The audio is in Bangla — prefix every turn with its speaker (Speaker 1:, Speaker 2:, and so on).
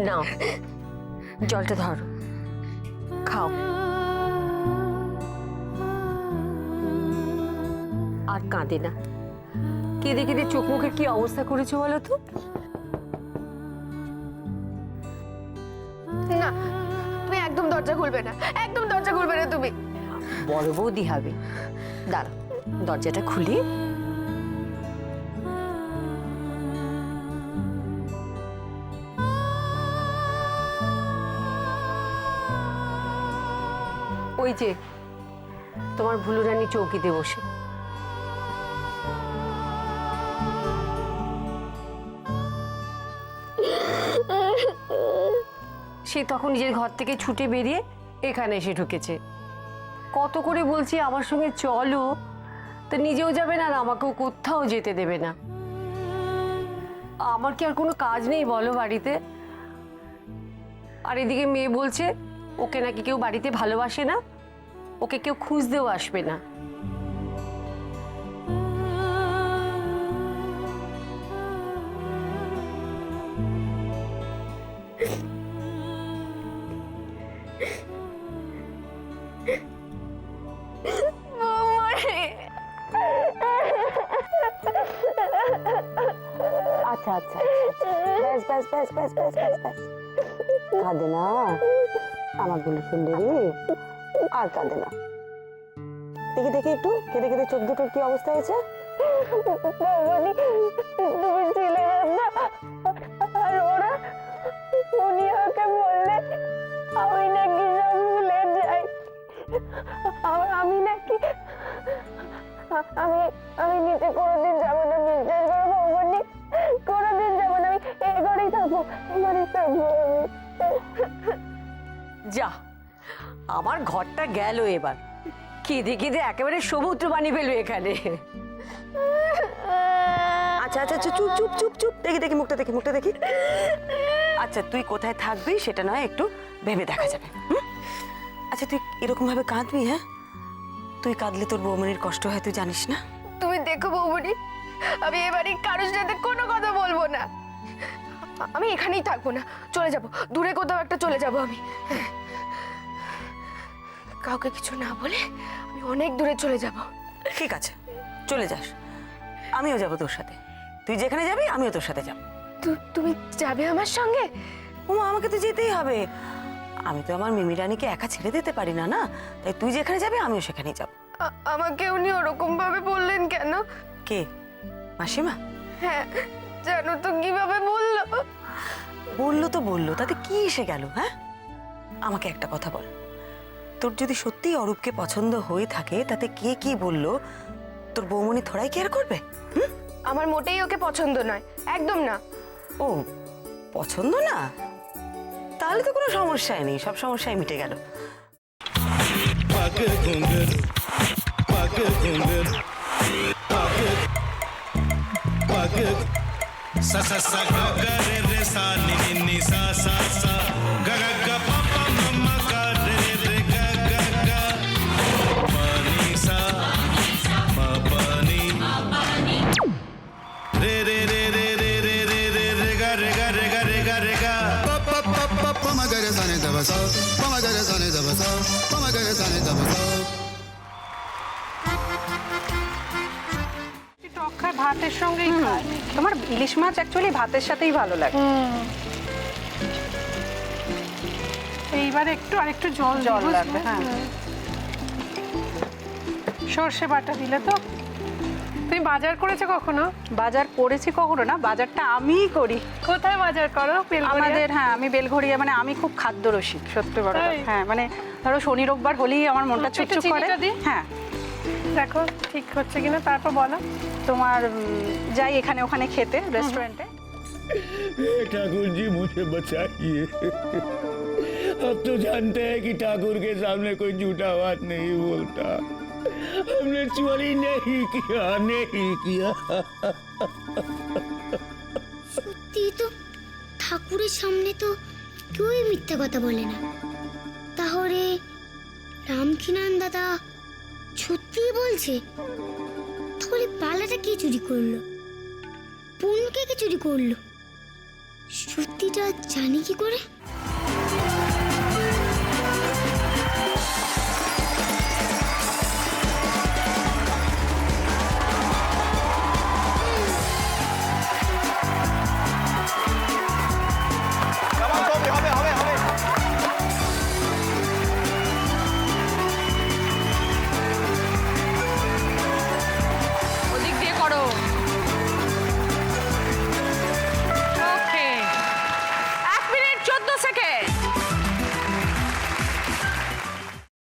Speaker 1: নাও জলটা ধরো, খাও। আর কাঁদে না, কেঁদে কেঁদে চোখ মুখের কি অবস্থা করেছো বলো তো?
Speaker 2: না, তুমি একদম দরজা খুলবে না, একদম দরজা খুলবে না তুমি।
Speaker 1: বড় বৌদি হবে, দাঁড়াও দরজাটা খুলি। ওই যে তোমার ভুলু রানী চৌকিতে বসে। সে তখন নিজের ঘর থেকে ছুটে বেরিয়ে এখানে এসে ঢুকেছে। কত করে বলছি আমার সঙ্গে চলো, তো নিজেও যাবে না আর আমাকেও কোথাও যেতে দেবে না। আমার কি আর কোনো কাজ নেই বলো বাড়িতে? আর এদিকে মেয়ে বলছে ওকে নাকি কেউ বাড়িতে ভালোবাসে না, ওকে কেউ খুঁজতেও আসবে না। আচ্ছা আচ্ছা, ব্যাস ব্যাস ব্যাস ব্যাস ব্যাস ব্যাস ব্যাস, কাঁদে না আমার গুলি সুন্দরী, আর কাঁদে না। দেখি দেখি একটু কেঁদে কেঁদে চোখ দুটোর কি অবস্থা হয়েছে।
Speaker 2: তুমি ছিলে না, আর ওরা উনি ওকে বললে আমি নাকি সব ভুলে যাই। আমি নাকি আমি আমি নিচে কোনোদিন যাবো না, বিশ্বাস করবো বৌমনি, কোনোদিন যাবো না, আমি এই ঘরেই থাকবো, এই ঘরেই থাকবো।
Speaker 1: যা, আমার ঘরটা গেল এবার, কেঁদে কেঁদে একেবারে সমুদ্র বানিয়ে ফেলবে এখানে।
Speaker 3: আচ্ছা আচ্ছা আচ্ছা, চুপ চুপ চুপ চুপ, দেখি দেখি মুখটা দেখি, মুখটা দেখি। আচ্ছা তুই কোথায় থাকবি সেটা নয় একটু ভেবে দেখা যাবে। আচ্ছা তুই এরকম ভাবে কাঁদবি? হ্যাঁ, তুই কাঁদলে তোর বৌমনির কষ্ট হয়, তুই জানিস না?
Speaker 2: তুমি দেখো বৌমনি, আমি এবারে কারোর সাথে কোনো কথা বলবো না, আমি এখানেই থাকবো না, চলে যাব দূরে কোথাও একটা, চলে যাব আমি। কাউকে কিছু না বলে আমি অনেক দূরে চলে যাব।
Speaker 3: ঠিক আছে, চলে যাস, আমিও যাব তোর সাথে। তুই যেখানে যাবি আমিও তোর সাথে যাব।
Speaker 2: তুমি যাবে আমার সঙ্গে?
Speaker 3: ওমা, আমাকে তো যেতেই হবে, আমি তো আমার মিমি রানীকে একা ছেড়ে দিতে পারি না, না? তাই তুই যেখানে যাবি আমিও সেখানেই যাব।
Speaker 2: আমাকে উনি ওরকম ভাবে বললেন কেন?
Speaker 3: কে, মাসিমা?
Speaker 2: হ্যাঁ, জানো তো কিভাবে বললো?
Speaker 3: বললো তো বললো, তাতে কি এসে গেল? হ্যাঁ, আমাকে একটা কথা বল, তোর যদি সত্যিই অরূপকে পছন্দ হয়ে থাকে, তাতে কে কি বললো তোর বৌমনি থোড়াই কেয়ার করবে?
Speaker 2: আমার মোটেই ওকে পছন্দ নয়, একদম না।
Speaker 3: ও, পছন্দ না? তাহলে তো কোনো সমস্যাই নেই, সব সমস্যাই মিটে গেল।
Speaker 4: sa sa sa ga ga re re sa ni ni ni sa sa sa ga ga ga pa pa ma ma ga re re ga ga ga pa ni sa ma pa ni re re re re re re re re re ga re ga re ga re ga re ga pa pa pa pa pa ma ga re sa ni da ba sa pa ma ga re sa ni da ba sa pa ma ga re sa ni da ba sa
Speaker 5: ভাতের সঙ্গেই খায়। তোমার ইলিশ মাছ অ্যাকচুয়ালি ভাতের সাথেই ভালো লাগে।
Speaker 6: এইবারে একটু আরেকটু জল
Speaker 5: জল লাগবে। হ্যাঁ,
Speaker 6: সর্ষে বাটা দিলে তো। তুমি বাজার করেছো কখনো?
Speaker 5: বাজার করেছি কখনো না, বাজারটা আমিই করি।
Speaker 6: কোথায় বাজার করো?
Speaker 5: আমাদের, হ্যাঁ, আমি বেলঘড়িয়া, মানে আমি খুব খাদ্য রসিক, সত্যি বড় কথা। হ্যাঁ, মানে ধরো শনি রোববার হলেই আমার মনটা চুপচুপ করে। হ্যাঁ,
Speaker 6: দেখো ঠিক হচ্ছে কিনা, তারপর বলো।
Speaker 5: তোমার যাই এখানে ওখানে খেতে, रेस्टोरेंटे।
Speaker 7: ठाकुर जी मुझे बचाइए, अब तो जानते हैं कि ठाकुर के सामने कोई झूठा बात नहीं बोलता। हमने चोरी नहीं किया, नहीं किया।
Speaker 8: সত্যি তো, ঠাকুরের সামনে তো কেউই মিথ্যা কথা বলে না। তাহলে রামকিনান দাদা সত্যিই বলছে? তাহলে পালাটা কে চুরি করলো? পুনকে কে চুরি করলো? সত্যিটা জানি কি করে?